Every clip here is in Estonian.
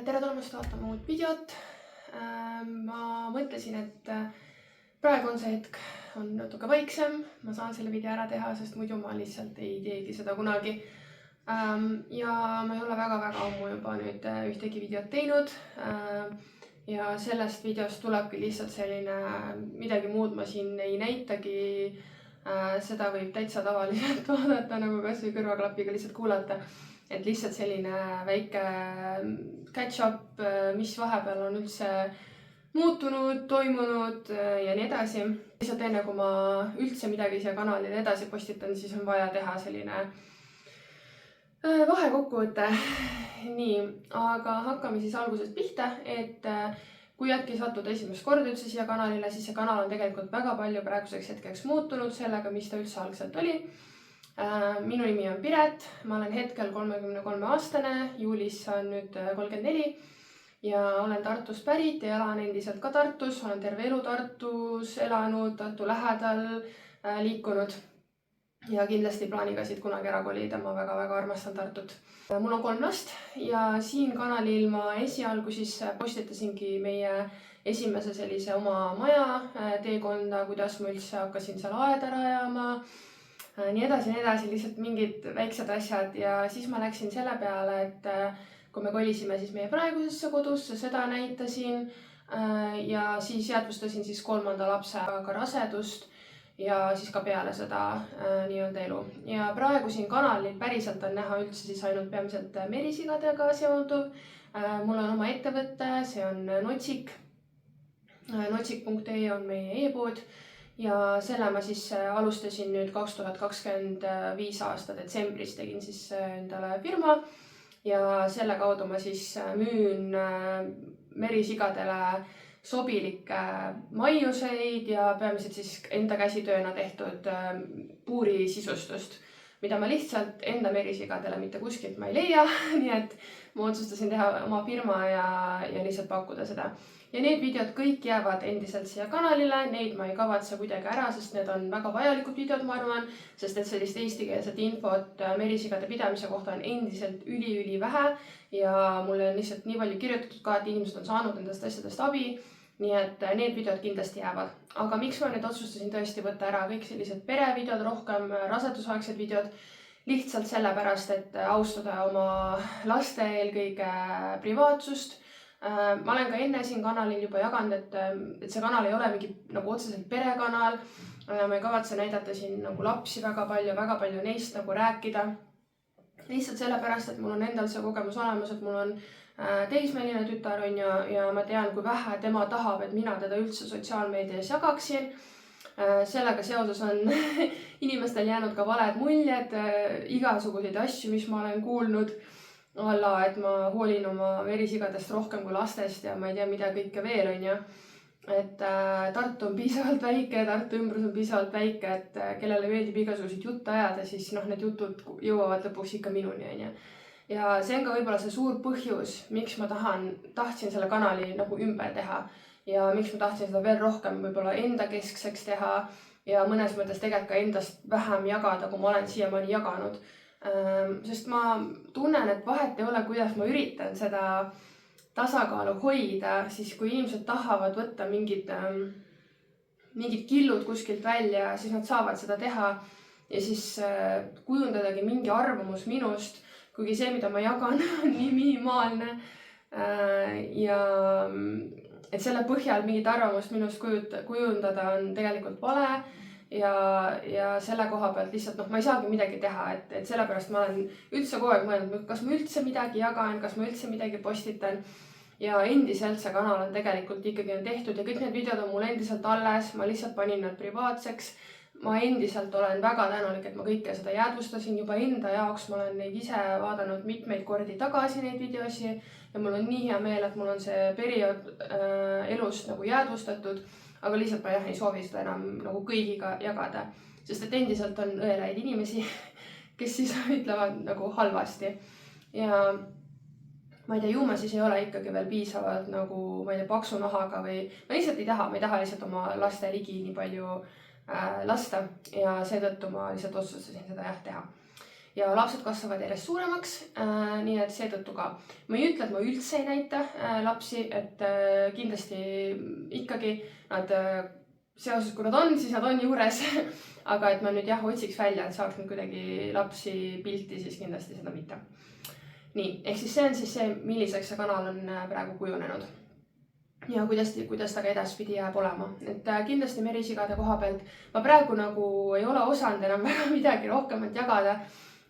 Tere tulemast vaatama uut videot. Ma mõtlesin, et praegu on see hetk natuke vaiksem. Ma saan selle video ära teha, sest muidu ma lihtsalt ei teegi seda kunagi. Ja ma ei ole väga ammu juba nüüd ühtegi videot teinud. Ja sellest videost tulebki lihtsalt selline midagi muud ma siin ei näitagi. Seda võib täitsa tavaliselt vaadata, nagu kas või kõrvaklapiga lihtsalt kuulata. Et lihtsalt selline väike catch-up, mis vahepeal on üldse muutunud, toimunud ja nii edasi. Lihtsalt enne, kui ma üldse midagi siia kanalile edasi postitan, siis on vaja teha selline vahekokkuvõte. Nii, aga hakkame siis algusest pihta, et kui äkki satud esimest korda üldse siia kanalile, siis see kanal on tegelikult väga palju praeguseks hetkeks muutunud sellega, mis ta üldse algselt oli. Minu nimi on Piret, ma olen hetkel 33-aastane, juulis saan nüüd 34 ja olen Tartust pärit ja elan endiselt ka Tartus. Olen terve elu Tartus elanud, Tartu lähedal liikunud ja kindlasti plaaniga siit kunagi ära kolida, ma väga armastan Tartut. Mul on 3 last ja siin kanalil ma esialgu siis postitasingi meie esimese sellise oma maja teekonda, kuidas ma üldse hakkasin seal aeda rajama. Nii edasi, lihtsalt mingid väiksed asjad ja siis ma läksin selle peale, et kui me kolisime siis meie praegusesse kodusse, seda näitasin ja siis jäädvustasin siis 3. lapsega rasedust ja siis ka peale seda nii-öelda elu. Ja praegu siin kanalil päriselt on näha üldse siis ainult peamiselt merisigadega seonduv. Mul on oma ettevõte, see on Notsik. Notsik.ee on meie e-pood. Ja selle ma siis alustasin nüüd 2025 aasta detsembris, tegin siis endale firma ja selle kaudu ma siis müün merisigadele sobilikke maiuseid ja peamiselt siis enda käsitööna tehtud puurisisustust, mida ma lihtsalt enda merisigadele mitte kuskilt ma ei leia, nii et ma otsustasin teha oma firma ja lihtsalt pakkuda seda. Ja need videod kõik jäävad endiselt siia kanalile, neid ma ei kavatse kuidagi ära, sest need on väga vajalikud videod, ma arvan, sest et sellist eestikeelset infot merisigade pidamise kohta on endiselt üli vähe ja mulle on lihtsalt nii palju kirjutatud ka, et inimesed on saanud nendest asjadest abi, nii et need videod kindlasti jäävad. Aga miks ma nüüd otsustasin tõesti võtta ära kõik sellised perevideod, rohkem rasedusaegsed videod, lihtsalt sellepärast, et austada oma laste eelkõige privaatsust. Ma olen ka enne siin kanalil juba jaganud, et see kanal ei ole mingi nagu otseselt perekanal. Ma ei kavatse näidata siin nagu lapsi väga palju neist nagu rääkida. Lihtsalt sellepärast, et mul on endal see kogemus olemas, et mul on teismeline tütar on ja ma tean, kui vähe tema tahab, et mina teda üldse sotsiaalmeedias jagaksin. Sellega seoses on inimestel jäänud ka valed muljed, igasuguseid asju, mis ma olen kuulnud. Et ma hoolin oma merisigadest rohkem kui lastest ja ma ei tea, mida kõike veel on. Et Tartu on piisavalt väike, Tartu ümbrus on piisavalt väike, et kellele meeldib igasuguseid jutte ajada, siis need jutud jõuavad lõpuks ikka minuni. Ja see on ka võib-olla see suur põhjus, miks ma tahtsin selle kanali nagu ümber teha ja miks ma tahtsin seda veel rohkem võib-olla enda keskseks teha ja mõnes mõttes tegelikult ka endast vähem jagada, kui ma olen siiamaani jaganud. Sest ma tunnen, et vahet ei ole, kuidas ma üritan seda tasakaalu hoida, siis kui inimesed tahavad võtta mingid killud kuskilt välja, siis nad saavad seda teha ja siis kujundadagi mingi arvamus minust, kuigi see, mida ma jagan, on nii minimaalne ja et selle põhjal mingit arvamust minust kujundada on tegelikult vale. Ja selle koha pealt lihtsalt, ma ei saagi midagi teha, et sellepärast ma olen üldse kogu aeg mõelnud, kas ma üldse midagi jagan, kas ma üldse midagi postitan ja endiselt see kanal on tegelikult ikkagi on tehtud ja kõik need videod on mul endiselt alles, ma lihtsalt panin nad privaatseks. Ma endiselt olen väga tänulik, et ma kõike seda jäädvustasin juba enda jaoks, ma olen neid ise vaadanud mitmeid kordi tagasi neid videosi ja mul on nii hea meel, et mul on see periood elust nagu jäädvustatud. Aga lihtsalt ma ei soovi seda enam nagu kõigiga jagada, sest et endiselt on õelaid inimesi, kes siis ütlevad nagu halvasti. Ja ma ei tea, ju ma siis ei ole ikkagi veel piisavalt nagu, ma ei tea, paksu nahaga või ma lihtsalt ei taha, ma ei taha lihtsalt oma laste ligi nii palju lasta ja seetõttu ma lihtsalt otsustasin seda teha. ja lapsed kasvavad järjest suuremaks, nii et seetõttu ka. Ma ei ütle, et ma üldse ei näita lapsi, et kindlasti ikkagi nad seoses, kui nad on, siis nad on juures, aga et ma nüüd jah, otsiks välja, et saaks nüüd kuidagi lapsi pilti, siis kindlasti seda mitte. Nii, ehk siis see on siis see, milliseks see kanal on praegu kujunenud. Ja kuidas ta ka edaspidi jääb olema. Et kindlasti merisigade koha pealt ma praegu nagu ei ole osanud enam väga midagi rohkemat jagada,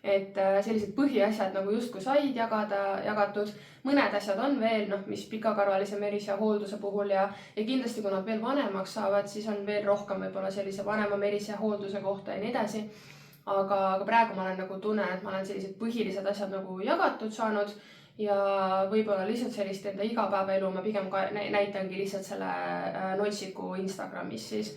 et sellised põhiasjad nagu justkui said jagatud. Mõned asjad on veel, mis pikakarvalise merisea hoolduse puhul ja kindlasti, kui nad veel vanemaks saavad, siis on veel rohkem võib-olla sellise vanema merisea hoolduse kohta ja nii edasi. Aga praegu ma olen nagu tunnen, et ma olen sellised põhilised asjad nagu jagatud saanud ja võib-olla lihtsalt sellist enda igapäevaelu ma pigem ka näitangi lihtsalt selle Notsiku Instagramis siis.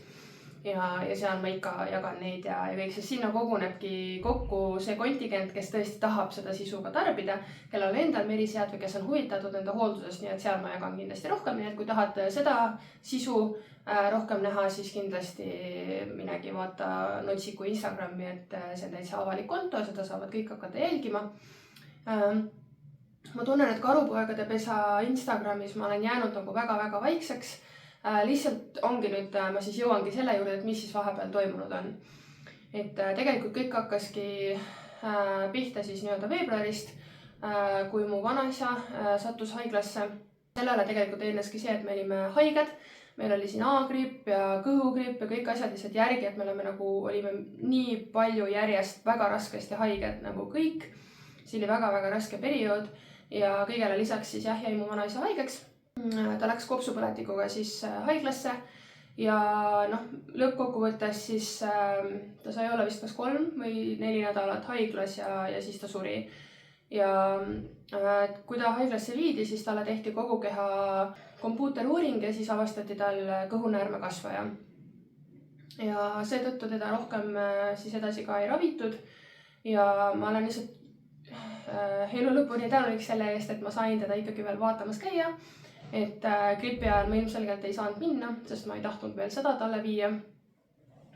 Ja seal ma ikka jagan neid ja kõik, sest sinna kogunebki kokku see kontingent, kes tõesti tahab seda sisu ka tarbida, kellel on endal merisead või kes on huvitatud enda hooldusest, nii et seal ma jagan kindlasti rohkem, nii et kui tahate seda sisu rohkem näha, siis kindlasti minegi vaata Notsiku Instagrami, et see on täitsa avalik konto, seda saavad kõik hakata jälgima. Ma tunnen, et Karupoegade pesa Instagramis ma olen jäänud nagu väga-väga vaikseks. Lihtsalt ongi nüüd, ma siis jõuangi selle juurde, et mis siis vahepeal toimunud on. Et tegelikult kõik hakkaski pihta siis nii-öelda veebruarist, kui mu vanaisa sattus haiglasse. Sellele tegelikult eelneski see, et me olime haiged. Meil oli siin A-gripp ja kõhugripp ja kõik asjad lihtsalt järgi, et me olime nii palju järjest väga raskesti haiged nagu kõik. See oli väga-väga raske periood ja kõigele lisaks siis jäi mu vanaisa haigeks. Ta läks kopsupõletikuga siis haiglasse ja lõppkokkuvõttes siis ta sai olla vist kas 3 või 4 nädalat haiglas ja siis ta suri. Ja kui ta haiglasse viidi, siis talle tehti kogu keha kompuuteruuring ja siis avastati tal kõhunäärme kasvaja. Ja seetõttu teda rohkem siis edasi ka ei ravitud ja ma olen lihtsalt elu lõpuni tänulik selle eest, et ma sain teda ikkagi veel vaatamas käia. Et gripi ajal ma ilmselgelt ei saanud minna, sest ma ei tahtnud veel seda talle viia.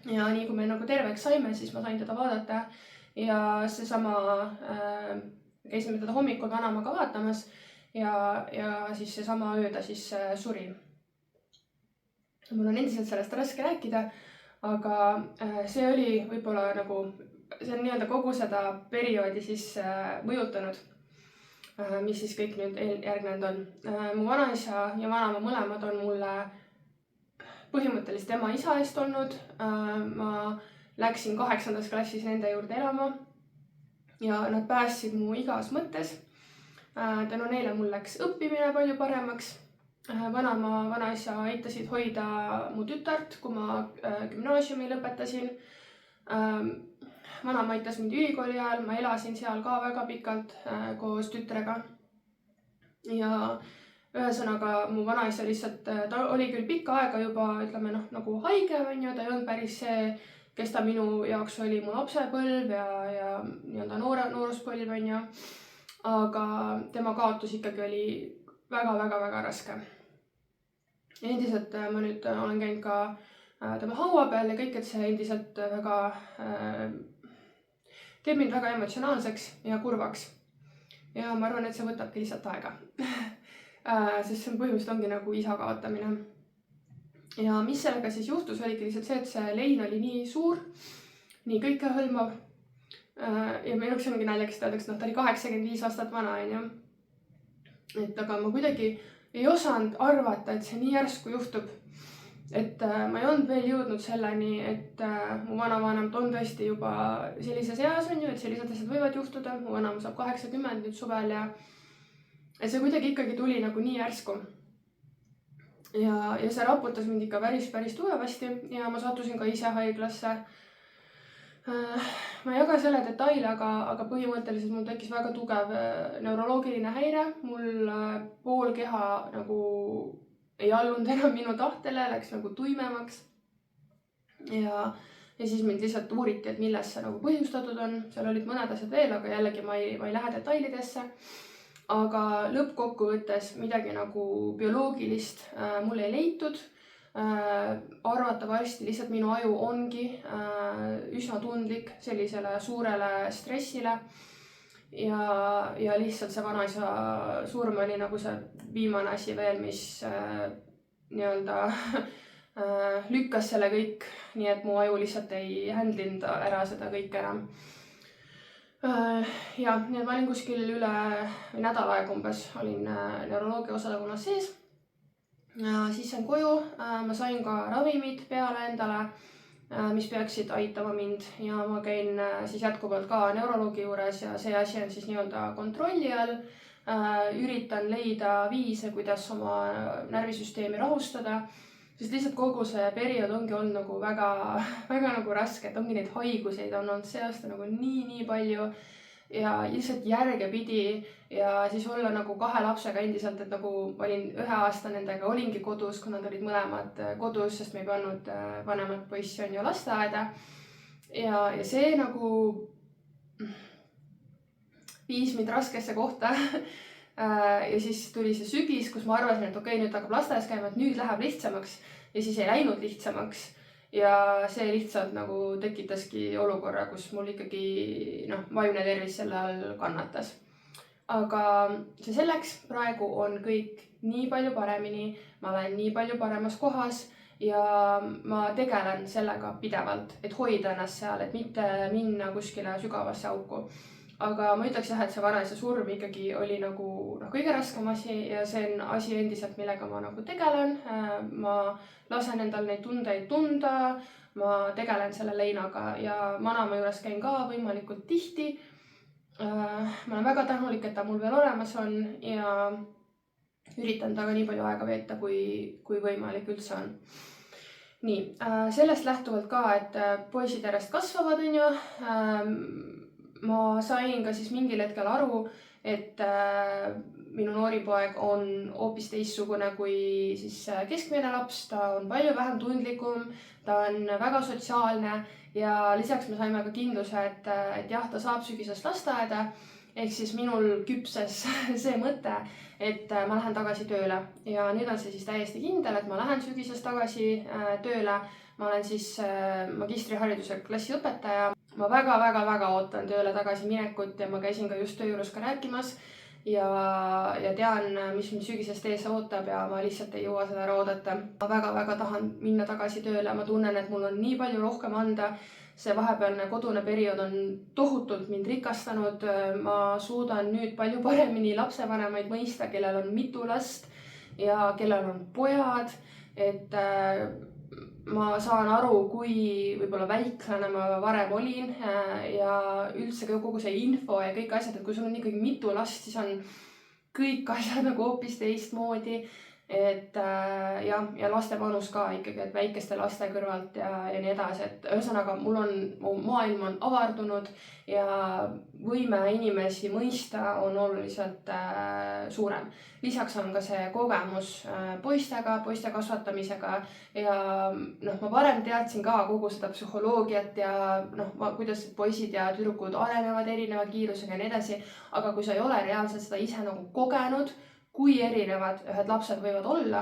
Ja nii kui me nagu terveks saime, siis ma sain teda vaadata ja seesama, käisime teda hommikul vanaemaga vaatamas ja siis seesama öö ta siis suri. Mul on endiselt sellest raske rääkida, aga see oli võib-olla nagu, see on nii-öelda kogu seda perioodi siis mõjutanud. Mis siis kõik nüüd järgnenud on. Mu vanaisa ja vanaema mõlemad on mulle põhimõtteliselt ema isa eest olnud. Ma läksin 8. klassis nende juurde elama ja nad päästsid mu igas mõttes. Tänu neile mul läks õppimine palju paremaks. Vanaema, vanaisa aitasid hoida mu tütart, kui ma gümnaasiumi lõpetasin. Vanaema aitas mind ülikooli ajal, ma elasin seal ka väga pikalt koos tütrega. Ja ühesõnaga mu vanaisa lihtsalt, ta oli küll pikka aega juba, ütleme nagu haige, ta ei olnud päris see, kes ta minu jaoks oli mu lapsepõlv ja nii-öelda nooruspõlv. Aga tema kaotus ikkagi oli väga-väga-väga raske. Endiselt ma nüüd olen käinud ka tema haua peal ja kõik, et see endiselt väga teeb mind väga emotsionaalseks ja kurvaks. Ja ma arvan, et see võtabki lihtsalt aega. Sest see põhimõtteliselt ongi nagu isa kaotamine. Ja mis sellega siis juhtus, oligi lihtsalt see, et see lein oli nii suur, nii kõikehõlmav. Ja minu jaoks ongi naljakas, et öeldakse, ta oli 85 aastat vana. Et aga ma kuidagi ei osanud arvata, et see nii järsku juhtub. Et ma ei olnud veel jõudnud selleni, et mu vanavanem on tõesti juba sellises eas, et sellised asjad võivad juhtuda. Mu vanaema saab 80 nüüd suvel ja see kuidagi ikkagi tuli nagu nii järsku. Ja see raputas mind ikka päris tugevasti ja ma sattusin ka ise haiglasse. Ma ei jaga selle detaile, aga põhimõtteliselt mul tekkis väga tugev neuroloogiline häire. Mul pool keha nagu ei allunud enam minu tahtele, läks nagu tuimemaks. Ja siis mind lihtsalt uuriti, et milles see nagu põhjustatud on. Seal olid mõned asjad veel, aga jällegi ma ei lähe detailidesse. Aga lõppkokkuvõttes midagi nagu bioloogilist mul ei leitud. Arvatavasti lihtsalt minu aju ongi üsna tundlik sellisele suurele stressile ja lihtsalt see vanaisa surm oli nagu see viimane asi veel, mis nii-öelda lükkas selle kõik, nii et mu aju lihtsalt ei handlinud ära seda kõike enam. Ja, nii et ma olin kuskil üle nädal aega umbes, olin neuroloogia osakonnas sees. Siis sain koju, ma sain ka ravimid peale endale, mis peaksid aitama mind ja ma käin siis jätkuvalt ka neuroloogi juures ja see asi on siis nii-öelda kontrolli all. Üritan leida viise, kuidas oma närvisüsteemi rahustada, sest lihtsalt kogu see periood ongi olnud nagu väga nagu raske, et ongi neid haiguseid on olnud see aasta nagu nii palju ja lihtsalt järge pidi ja siis olla nagu 2 lapsega endiselt, et nagu olin 1 aasta nendega, olingi kodus, kui nad olid mõlemad kodus, sest me ei pannud vanemat poissi on ju lasteaeda ja see nagu viis mind raskesse kohta. Ja siis tuli see sügis, kus ma arvasin, et okei, nüüd hakkab lasteaias käima, et nüüd läheb lihtsamaks ja siis ei läinud lihtsamaks. Ja see lihtsalt nagu tekitaski olukorra, kus mul ikkagi vaimne tervis selle all kannatas. Aga see selleks, praegu on kõik nii palju paremini, ma olen nii palju paremas kohas ja ma tegelen sellega pidevalt, et hoida ennast seal, et mitte minna kuskile sügavasse auku. Aga ma ütleks jah, et see vanaisa surm ikkagi oli nagu kõige raskem asi ja see on asi endiselt, millega ma nagu tegelen. Ma lasen endal neid tundeid tunda, ma tegelen selle leinaga ja vanaema juures käin ka võimalikult tihti. Ma olen väga tänulik, et ta mul veel olemas on ja üritan taga nii palju aega veeta, kui võimalik üldse on. Nii, sellest lähtuvalt ka, et poisid järjest kasvavad, on ju. Ma sain ka siis mingil hetkel aru, et minu nooripoeg on hoopis teistsugune kui siis keskmine laps, ta on palju vähem tundlikum, ta on väga sotsiaalne ja lisaks me saime ka kindluse, et jah, ta saab sügisest lasteaeda, ehk siis minul küpses see mõte, et ma lähen tagasi tööle ja nüüd on see siis täiesti kindel, et ma lähen sügisest tagasi tööle. Ma olen siis magistrihariduse klassiõpetaja. Ma väga ootan tööle tagasi minekut ja ma käisin ka just töö juures ka rääkimas ja tean, mis mind sügisest ees ootab ja ma lihtsalt ei jõua seda ära oodata. Ma väga tahan minna tagasi tööle, ma tunnen, et mul on nii palju rohkem anda. See vahepealne kodune periood on tohutult mind rikastanud. Ma suudan nüüd palju paremini lapsevanemaid mõista, kellel on mitu last ja kellel on pojad, et ma saan aru, kui võib-olla väiklane ma varem olin ja üldse kogu see info ja kõik asjad, et kui sul on ikkagi mitu last, siis on kõik asjad nagu hoopis teistmoodi. Et ja laste panus ka ikkagi, et väikeste laste kõrvalt ja nii edasi, et ühesõnaga mu maailm on avardunud ja võime inimesi mõista on oluliselt suurem. Lisaks on ka see kogemus poiste kasvatamisega ja ma varem teadsin ka kogu seda psühholoogiat ja kuidas poisid ja tüdrukud arenevad erineva kiirusega ja nii edasi, aga kui sa ei ole reaalselt seda ise nagu kogenud, kui erinevad ühed lapsed võivad olla,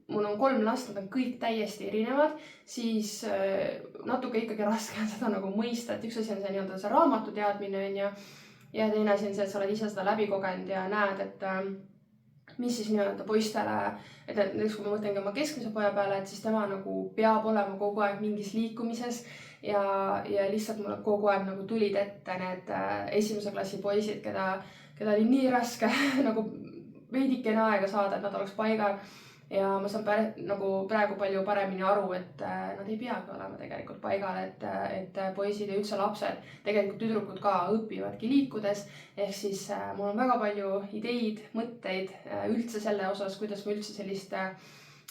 mul on 3 last, nad on kõik täiesti erinevad, siis natuke ikkagi raske on seda nagu mõista, et üks asi on see nii-öelda see raamatu teadmine on ja teine asi on see, et sa oled ise seda läbi kogenud ja näed, et mis siis nii-öelda poistele, et näiteks kui ma mõtlengi oma keskmise poja peale, et siis tema nagu peab olema kogu aeg mingis liikumises ja lihtsalt mulle kogu aeg nagu tulid ette need 1. klassi poisid, keda oli nii raske nagu veidikene aega saada, et nad oleks paigal ja ma saan nagu praegu palju paremini aru, et nad ei peagi olema tegelikult paigal, et poisid ja üldse lapsed, tegelikult tüdrukud ka õpivadki liikudes, ehk siis mul on väga palju ideid, mõtteid üldse selle osas, kuidas ma üldse sellist,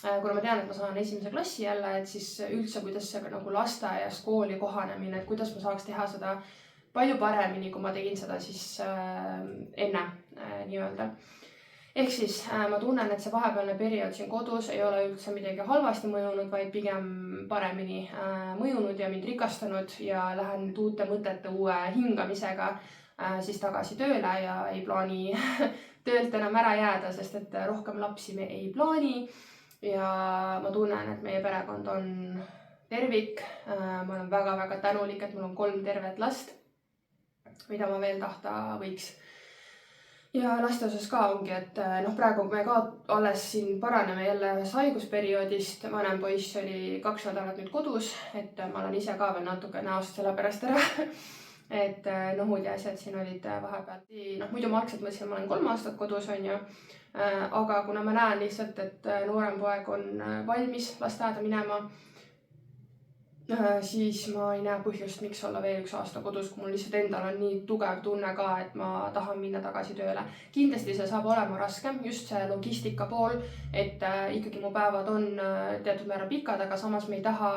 kuna ma tean, et ma saan 1. klassi jälle, et siis üldse, kuidas see nagu lasteaiast kooli kohanemine, et kuidas ma saaks teha seda palju paremini, kui ma tegin seda siis enne nii-öelda. Ehk siis ma tunnen, et see vahepealne periood siin kodus ei ole üldse midagi halvasti mõjunud, vaid pigem paremini mõjunud ja mind rikastanud ja lähen nüüd uute mõtete uue hingamisega siis tagasi tööle ja ei plaani töölt enam ära jääda, sest et rohkem lapsi me ei plaani. ja ma tunnen, et meie perekond on tervik. Ma olen väga-väga tänulik, et mul on 3 tervet last, mida ma veel tahta võiks. Ja laste osas ka ongi, et praegu me ka alles siin paraneme jälle ühest haigusperioodist. Vanem poiss oli 2 nädalat nüüd kodus, et ma olen ise ka veel natuke näost selle pärast ära. Et nohud ja asjad siin olid vahepeal. Muidu ma algselt mõtlesin, et ma olen 3 aastat kodus, on ju. Aga kuna ma näen lihtsalt, et noorem poeg on valmis lasteaeda minema, siis ma ei näe põhjust, miks olla veel 1 aasta kodus, kui mul lihtsalt endal on nii tugev tunne ka, et ma tahan minna tagasi tööle. Kindlasti see saab olema raskem, just see logistika pool, et ikkagi mu päevad on teatud määral pikad, aga samas me ei taha,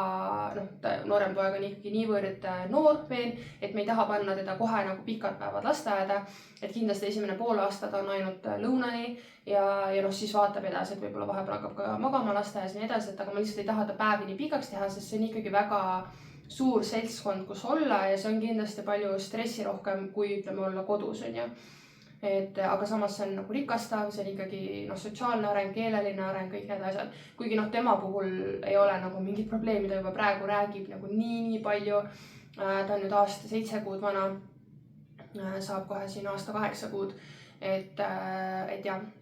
noorem poeg on ikkagi niivõrd noor veel, et me ei taha panna teda kohe nagu pikad päevad lasteaeda. Et kindlasti esimene pool aastat on ainult lõunani ja siis vaatab edasi, et võib-olla vahepeal hakkab ka magama lasteaias ja nii edasi, et aga ma lihtsalt ei taha ta päevi nii pikaks teha, sest see on ikkagi väga suur seltskond, kus olla ja see on kindlasti palju stressirohkem, kui ütleme olla kodus, on ju. Aga samas see on nagu rikastav, see on ikkagi sotsiaalne areng, keeleline areng, kõik need asjad. Kuigi tema puhul ei ole nagu mingit probleemi, ta juba praegu räägib nagu nii palju. Ta on nüüd aasta 7 kuud vana, saab kohe siin aasta 8 kuud. Et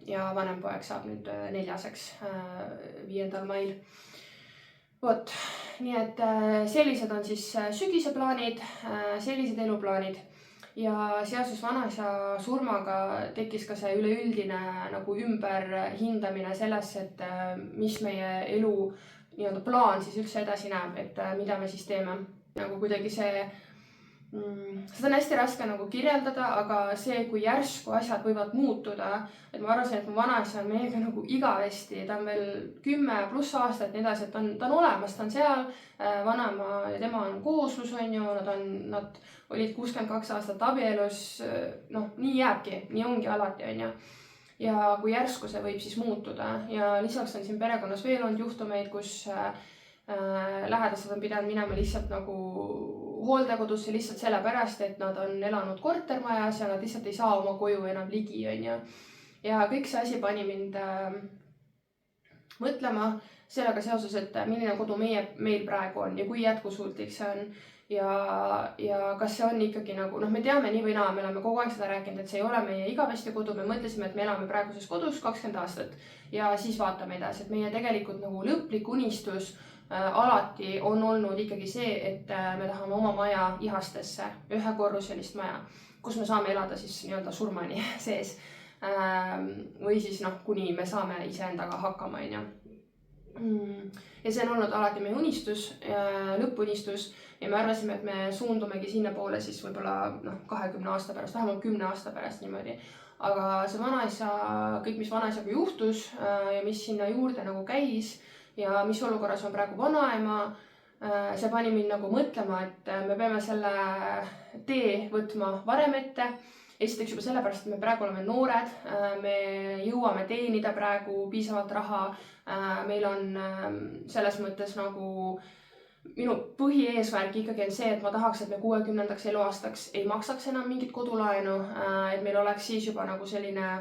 ja vanem poeg saab nüüd 4-seks 5. mail. Vot, nii et sellised on siis sügise plaanid, sellised eluplaanid. Ja seoses vanaisa surmaga tekkis ka see üleüldine nagu ümberhindamine sellesse, et mis meie elu plaan siis üldse edasi näeb, et mida me siis teeme. Nagu kuidagi seda on hästi raske nagu kirjeldada, aga see, kui järsku asjad võivad muutuda, et ma arvasin, et mu vanaisa on meiega nagu igavesti, ta on veel 10+ aastat nii edasi, et ta on olemas, ta on seal, vanema ja tema on kooslus, on ju, nad olid 62 aastat abielus, nii jääbki, nii ongi alati, on ju. Ja kui järsku see võib siis muutuda ja lisaks on siin perekonnas veel olnud juhtumeid, kus lähedased on pidanud minema lihtsalt nagu hooldekodusse lihtsalt sellepärast, et nad on elanud kortermajas ja nad lihtsalt ei saa oma koju enam ligi, on ju. Ja kõik see asi pani mind mõtlema sellega seoses, et milline kodu meil praegu on ja kui jätkusuutlik see on. Ja kas see on ikkagi nagu, me teame nii või naa, me oleme kogu aeg seda rääkinud, et see ei ole meie igavesti kodu, me mõtlesime, et me elame praeguses kodus 20 aastat ja siis vaatame edasi, et meie tegelikult nagu lõplik unistus alati on olnud ikkagi see, et me tahame oma maja Ihastesse, 1-korruselist maja, kus me saame elada siis nii-öelda surmani sees. Või siis kuni me saame iseendaga hakkama, on ju. Ja see on olnud alati meie unistus, lõpunistus ja me arvasime, et me suundumegi sinna poole siis võib-olla 20 aasta pärast, vähemalt 10 aasta pärast niimoodi. Aga see vanaisa, kõik mis vanaisaga juhtus ja mis sinna juurde nagu käis ja mis olukorras on praegu vanaema, see pani mind nagu mõtlema, et me peame selle tee võtma varem ette. Esiteks juba sellepärast, et me praegu oleme noored, me jõuame teenida praegu piisavalt raha, meil on selles mõttes nagu minu põhieesmärk ikkagi on see, et ma tahaks, et me 60. eluaastaks ei maksaks enam mingit kodulaenu, et meil oleks siis juba nagu selline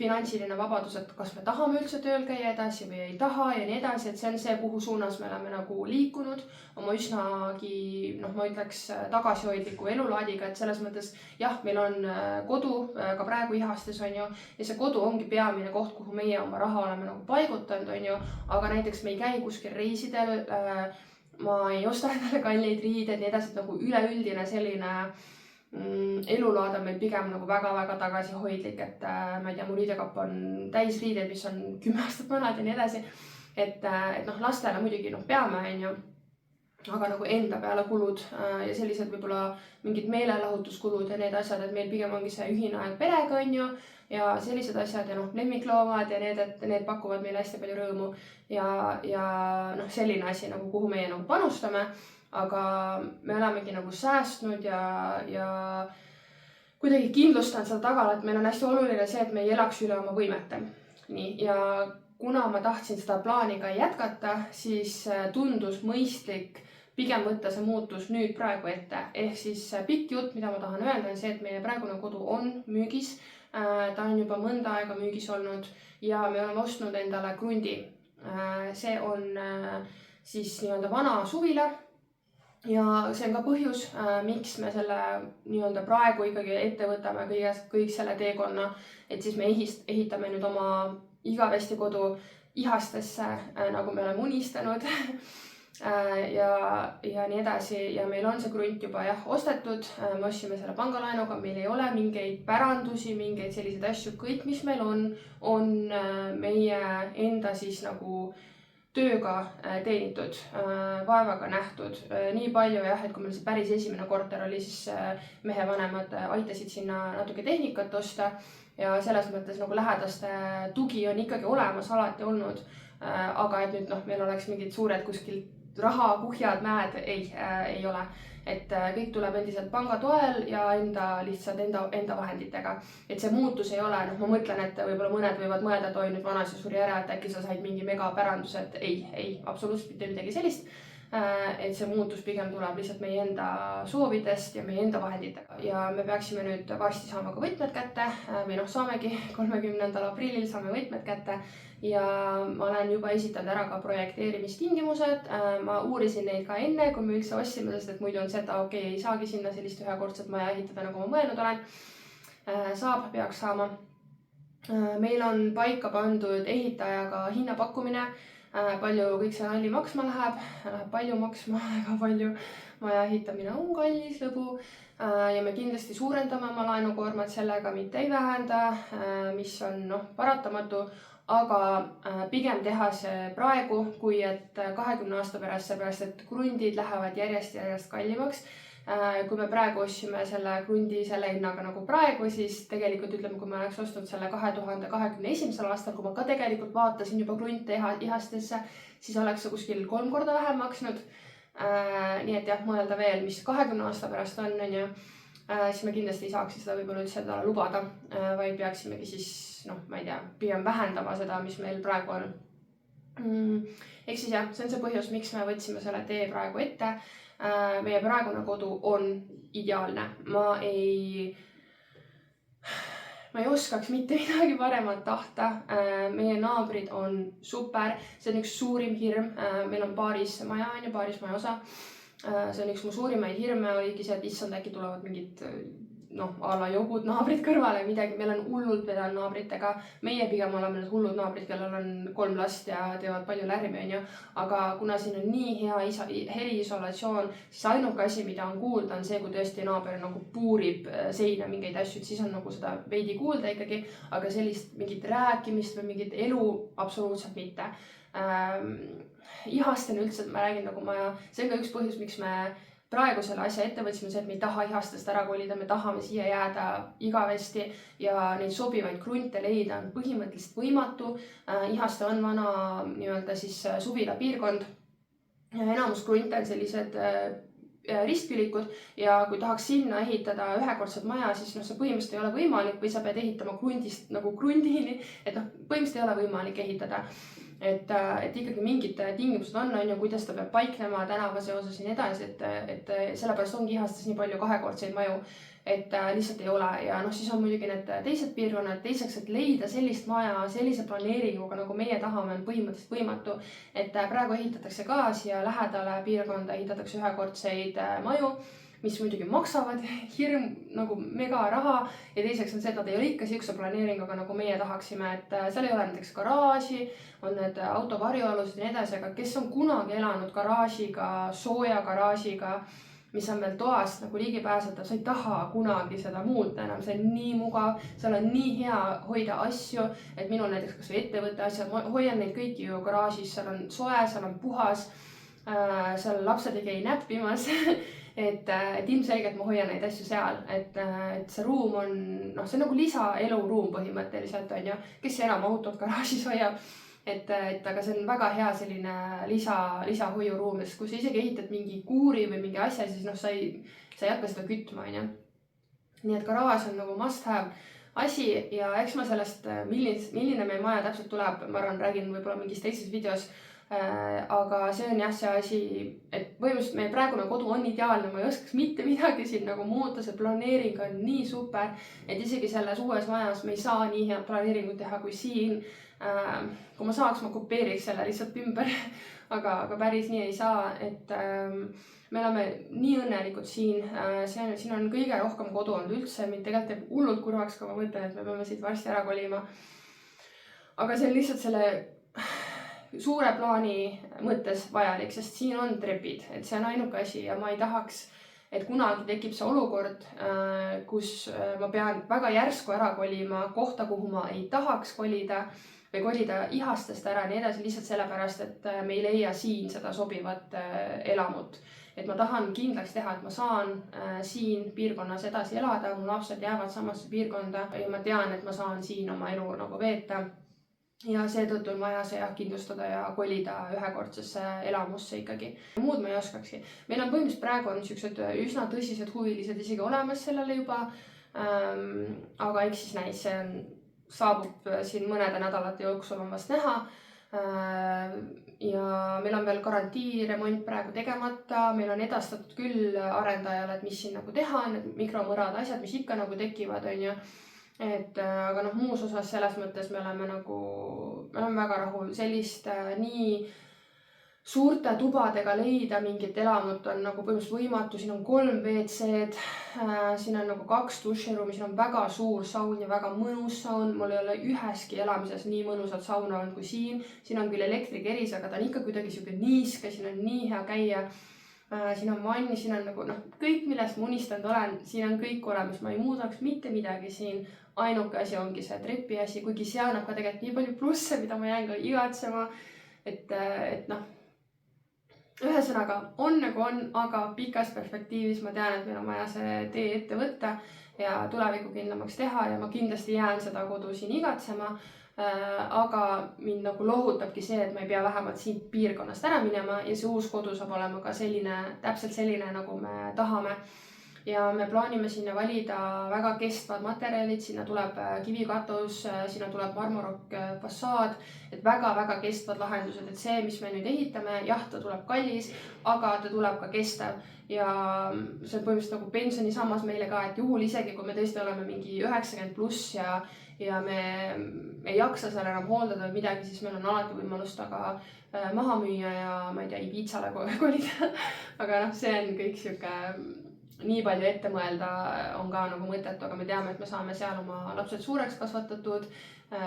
finantsiline vabadus, et kas me tahame üldse tööl käia edasi või ei taha ja nii edasi, et see on see, kuhu suunas me oleme nagu liikunud oma üsnagi, ma ütleks tagasihoidliku elulaadiga, et selles mõttes jah, meil on kodu ka praegu Ihastes, on ju, ja see kodu ongi peamine koht, kuhu meie oma raha oleme nagu paigutanud, on ju, aga näiteks me ei käi kuskil reisidel, ma ei osta endale kalleid riideid, nii edasi, et nagu üleüldine selline elulaad on meil pigem nagu väga-väga tagasihoidlik, et ma ei tea, mu riidekapp on täis riideid, mis on 10 aastat vanad ja nii edasi. Et lastele muidugi peame, on ju, aga nagu enda peale kulud ja sellised võib-olla mingid meelelahutuskulud ja need asjad, et meil pigem ongi see ühine aeg perega, on ju, ja sellised asjad ja lemmikloomad ja need pakuvad meile hästi palju rõõmu ja selline asi nagu kuhu meie nagu panustame. Aga me olemegi nagu säästnud ja kuidagi kindlustanud seda tagala, et meil on hästi oluline see, et me ei elaks üle oma võimete. Nii, ja kuna ma tahtsin seda plaani ka jätkata, siis tundus mõistlik pigem võtta see muutus nüüd praegu ette. Ehk siis pikk jutt, mida ma tahan öelda, on see, et meie praegune kodu on müügis. Ta on juba mõnda aega müügis olnud ja me oleme ostnud endale krundi. See on siis nii-öelda vana suvila ja see on ka põhjus, miks me selle nii-öelda praegu ikkagi ette võtame kõik selle teekonna, et siis me ehitame nüüd oma igavesti kodu Ihastesse, nagu me oleme unistanud ja nii edasi ja meil on see krunt juba ostetud, me ostsime selle pangalaenuga, meil ei ole mingeid pärandusi, mingeid selliseid asju, kõik, mis meil on meie enda siis nagu tööga teenitud, vaevaga nähtud. Nii palju et kui meil see päris esimene korter oli, siis mehevanemad aitasid sinna natuke tehnikat osta ja selles mõttes nagu lähedaste tugi on ikkagi olemas, alati olnud. Aga et nüüd meil oleks mingid suured kuskil rahakuhjad, mäed, ei ole. Et kõik tuleb endiselt panga toel ja lihtsalt enda vahenditega. Et see muutus ei ole, ma mõtlen, et võib-olla mõned võivad mõelda, et oi, nüüd vanas ja suri ära, et äkki sa said mingi megapärandus, et ei, absoluutselt mitte midagi sellist. Et see muutus pigem tuleb lihtsalt meie enda soovidest ja meie enda vahenditega. Ja me peaksime nüüd varsti saama ka võtmed kätte või saamegi 30. aprillil saame võtmed kätte. Ja ma olen juba esitanud ära ka projekteerimistingimused. Ma uurisin neid ka enne, kui me üldse ostsime, sest et muidu on see, et okei, ei saagi sinna sellist ühekordset maja ehitada, nagu ma mõelnud olen. Peaks saama. Meil on paika pandud ehitajaga hinnapakkumine, palju kõik see nalli maksma läheb palju maksma, väga palju. Maja ehitamine on kallis lõbu ja me kindlasti suurendame oma laenukoormat sellega, mitte ei vähenda, mis on paratamatu. Aga pigem teha see praegu, kui et 20 aasta pärast, seepärast, et krundid lähevad järjest kallimaks. Kui me praegu ostsime selle krundi selle hinnaga nagu praegu, siis tegelikult ütleme, kui ma oleks ostnud selle 2021. aastal, kui ma ka tegelikult vaatasin juba krunte Ihastesse, siis oleks see kuskil 3 korda vähem maksnud. Nii et mõelda veel, mis 20 aasta pärast on, siis me kindlasti ei saaks seda võib-olla üldse endale lubada, vaid peaksimegi siis, ma ei tea, pigem vähendama seda, mis meil praegu on. Ehk siis see on see põhjus, miks me võtsime selle tee praegu ette. Meie praegune kodu on ideaalne. Ma ei oskaks mitte midagi paremat tahta. Meie naabrid on super. See on üks suurim hirm. Meil on paaris maja osa. See on üks mu suurimaid hirme oligi see, et issand, äkki tulevad mingid a la jobud naabrid kõrvale midagi. Meil on hullult vedanud naabritega. Meie pigem oleme need hullud naabrid, kellel on 3 last ja teevad palju lärmi, aga kuna siin on nii hea heliisolatsioon, siis ainuke asi, mida on kuulda, on see, kui tõesti naaber nagu puurib seina mingeid asju, siis on nagu seda veidi kuulda ikkagi, aga sellist mingit rääkimist või mingit elu absoluutselt mitte. Ihasten üldse, ma räägin see on ka üks põhjus, miks me praegu selle asja ette võtsime, see, et me ei taha Ihastest ära kolida, me tahame siia jääda igavesti ja neid sobivaid krunte leida on põhimõtteliselt võimatu. Ihaste on vana nii-öelda siis suvila piirkond. Enamus krunte on sellised ristkülikud ja kui tahaks sinna ehitada ühekordset maja, siis see põhimõtteliselt ei ole võimalik või sa pead ehitama krundist nagu krundini, et põhimõtteliselt ei ole võimalik ehitada. Et ikkagi mingid tingimused on, kuidas ta peab paiknema tänava seoses ja nii edasi, et sellepärast ongi Ihastes nii palju kahekordseid maju, et lihtsalt ei ole. Ja siis on muidugi need teised piirkonnad, teiseks, et leida sellist maja sellise planeeringuga, nagu meie tahame, on põhimõtteliselt võimatu. Et praegu ehitatakse ka siia lähedale piirkonda, ehitatakse ühekordseid maju, mis muidugi maksavad hirm nagu mega raha ja teiseks on see, et nad ei ole ikka siukse planeeringuga, nagu meie tahaksime, et seal ei ole näiteks garaaži, on need autovarjualused ja nii edasi, aga kes on kunagi elanud garaažiga, sooja garaažiga, mis on veel toast nagu ligipääsetav, sa ei taha kunagi seda muuta enam, see on nii mugav, seal on nii hea hoida asju, et minul näiteks kas või ettevõtte asjad, ma hoian neid kõiki ju garaažis, seal on soe, seal on puhas, seal lapsed ei käi näppimas et ilmselgelt ma hoian neid asju seal, et see ruum on, see on nagu lisaeluruum põhimõtteliselt on ju, kes enam autot garaažis hoiab, aga see on väga hea selline lisahoiuruum, sest kui sa isegi ehitad mingi kuuri või mingi asja, siis sa ei hakka seda kütma, on ju. Nii et garaaž on nagu must have asi ja eks ma sellest, milline meie maja täpselt tuleb, ma arvan, räägin võib-olla mingis teises videos, aga see on see asi, et põhimõtteliselt meie praegune kodu on ideaalne, ma ei oskaks mitte midagi siin nagu muuta, see planeering on nii super, et isegi selles uues majas me ei saa nii head planeeringut teha kui siin. kui ma saaks, ma kopeeriks selle lihtsalt ümber, aga päris nii ei saa, et me oleme nii õnnelikud siin, siin on kõige rohkem kodu olnud üldse, mind tegelikult teeb hullult kurvaks, kui ma mõtlen, et me peame siit varsti ära kolima. Aga see on lihtsalt selle suure plaani mõttes vajalik, sest siin on trepid, et see on ainuke asi ja ma ei tahaks, et kunagi tekib see olukord, kus ma pean väga järsku ära kolima kohta, kuhu ma ei tahaks kolida või kolida ihastest ära nii edasi lihtsalt sellepärast, et me ei leia siin seda sobivat elamut. Et ma tahan kindlaks teha, et ma saan siin piirkonnas edasi elada, mu lapsed jäävad samasse piirkonda ja ma tean, et ma saan siin oma elu nagu veeta. Ja seetõttu on vaja see kindlustada ja kolida ühekordsesse elamusse ikkagi. Muud ma ei oskakski. Meil on põhimõtteliselt praegu on niisugused üsna tõsised huvilised isegi olemas sellele juba. Aga eks siis näis, see saabub siin mõnede nädalate jooksul on vast näha. Ja meil on veel garantiiremont praegu tegemata. Meil on edastatud küll arendajale, et mis siin nagu teha, need mikromõrad asjad, mis ikka nagu tekivad, on ju. Aga muus osas selles mõttes me oleme väga rahul. Sellist nii suurte tubadega leida mingit elamut on nagu põhimõtteliselt võimatu. Siin on 3 WC-d, siin on nagu 2 duširuumi, siin on väga suur saun ja väga mõnus saun. Mul ei ole üheski elamises nii mõnusat sauna olnud kui siin. Siin on küll elektrikeris, aga ta on ikka kuidagi siuke niiske, siin on nii hea käia. Siin on vanni, siin on nagu kõik, millest ma unistanud olen, siin on kõik olemas. Ma ei muudaks mitte midagi siin. Ainuke asi ongi see trepi asi, kuigi see annab ka tegelikult nii palju plusse, mida ma jään ka igatsema. Et ühesõnaga on nagu on, aga pikas perspektiivis ma tean, et meil on vaja see tee ette võtta ja tuleviku kindlamaks teha ja ma kindlasti jään seda kodu siin igatsema. Aga mind nagu lohutabki see, et ma ei pea vähemalt siit piirkonnast ära minema ja see uus kodu saab olema ka täpselt selline, nagu me tahame. Ja me plaanime sinna valida väga kestvad materjalid, sinna tuleb kivikatus, sinna tuleb marmorokk fassaad, et väga-väga kestvad lahendused, et see, mis me nüüd ehitame, jah, ta tuleb kallis, aga ta tuleb ka kestev. Ja see on põhimõtteliselt nagu pensionisammas meile ka, et juhul isegi, kui me tõesti oleme mingi 90+ ja me ei jaksa seal enam hooldada või midagi, siis meil on alati võimalust aga maha müüa ja ma ei tea, Ibizale kolida. Aga see on kõik siuke nii palju ette mõelda on ka nagu mõtet, aga me teame, et me saame seal oma lapsed suureks kasvatatud,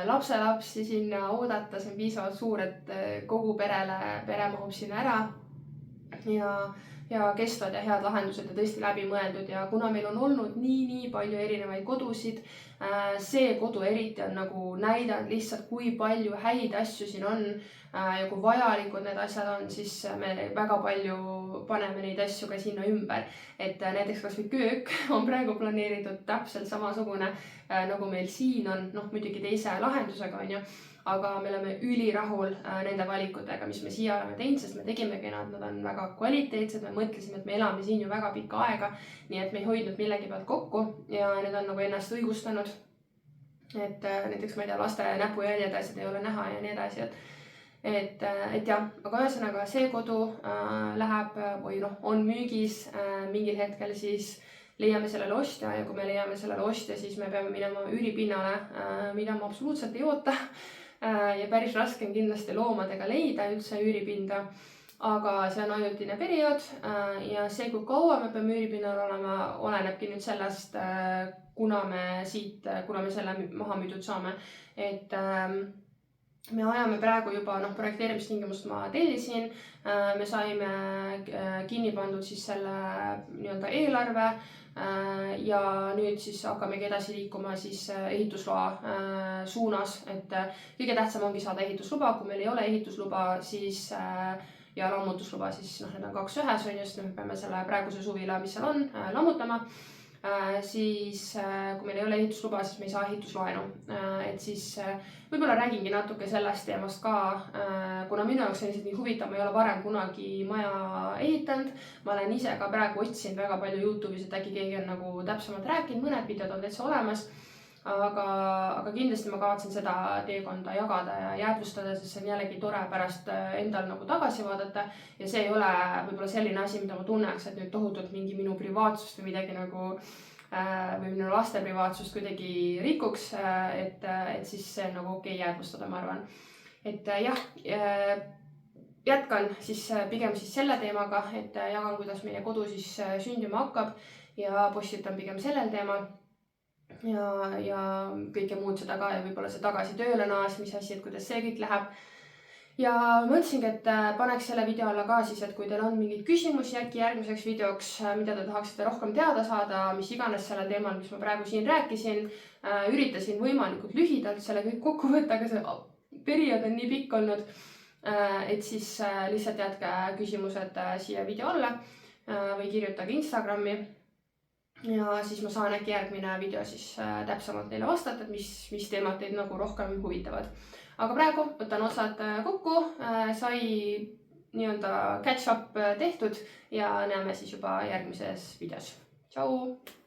lapselapsi sinna oodata, see on piisavalt suur, et kogu pere mahub sinna ära ja kestvad ja head lahendused ja tõesti läbi mõeldud ja kuna meil on olnud nii palju erinevaid kodusid, see kodu eriti on nagu näidanud lihtsalt, kui palju häid asju siin on ja kui vajalikud need asjad on, siis me väga palju paneme neid asju ka sinna ümber. Et näiteks kas või köök on praegu planeeritud täpselt samasugune, nagu meil siin on, muidugi teise lahendusega on ju, aga me oleme ülirahul nende valikutega, mis me siia oleme teinud, sest me tegimegi nad on väga kvaliteetsed, me mõtlesime, et me elame siin ju väga pikka aega, nii et me ei hoidnud millegi pealt kokku ja need on nagu ennast õigustanud. Et näiteks ma ei tea, laste näpujäljed asjad ei ole näha ja nii edasi, et jah, aga ühesõnaga see kodu läheb või on müügis mingil hetkel, siis leiame sellele ostja ja kui me leiame sellele ostja, siis me peame minema üüripinnale, mida ma absoluutselt ei oota. Ja päris raske on kindlasti loomadega leida üldse üüripinda, aga see on ajutine periood ja see, kui kaua me peame üüripinnal olema, olenebki nüüd sellest, kuna me selle maha müüdud saame. Et me ajame praegu juba projekteerimistingimust ma tellisin, me saime kinni pandud siis selle nii-öelda eelarve ja nüüd siis hakkamegi edasi liikuma siis ehitusloa suunas, et kõige tähtsam ongi saada ehitusluba, kui meil ei ole ehitusluba, siis ja lammutusluba, siis need on 2 ühes on just, me peame selle praeguse suvila, mis seal on, lammutama. Siis kui meil ei ole ehitusluba, siis me ei saa ehituslaenu, et siis võib-olla räägingi natuke sellest teemast ka, kuna minu jaoks on lihtsalt nii huvitav, ma ei ole varem kunagi maja ehitanud, ma olen ise ka praegu otsinud väga palju YouTube'is, et äkki keegi on nagu täpsemalt rääkinud, mõned videod on täitsa olemas, aga kindlasti ma kavatsen seda teekonda jagada ja jäädvustada, sest see on jällegi tore pärast endal nagu tagasi vaadata ja see ei ole võib-olla selline asi, mida ma tunneks, et nüüd tohutult mingi minu privaatsust või midagi nagu või minu laste privaatsust kuidagi rikuks, et siis see on nagu okei jäädvustada, ma arvan. Et jah, jätkan siis pigem siis selle teemaga, et jagan, kuidas meie kodu siis sündima hakkab ja postitan pigem sellel teemal. Ja kõike muud seda ka ja võib-olla see tagasi tööle naasmise asi, et kuidas see kõik läheb. Ja mõtlesingi, et paneks selle video alla ka siis, et kui teil on mingeid küsimusi äkki järgmiseks videoks, mida te tahaksite rohkem teada saada, mis iganes sellel teemal, mis ma praegu siin rääkisin, üritasin võimalikult lühidalt selle kõik kokku võtta, aga see periood on nii pikk olnud, et siis lihtsalt jätke küsimused siia video alla või kirjutage Instagrami. Ja siis ma saan äkki järgmine video siis täpsemalt neile vastata, et mis teemad teid nagu rohkem huvitavad. Aga praegu võtan otsad kokku, sai nii-öelda catch up tehtud ja näeme siis juba järgmises videos. Tšau!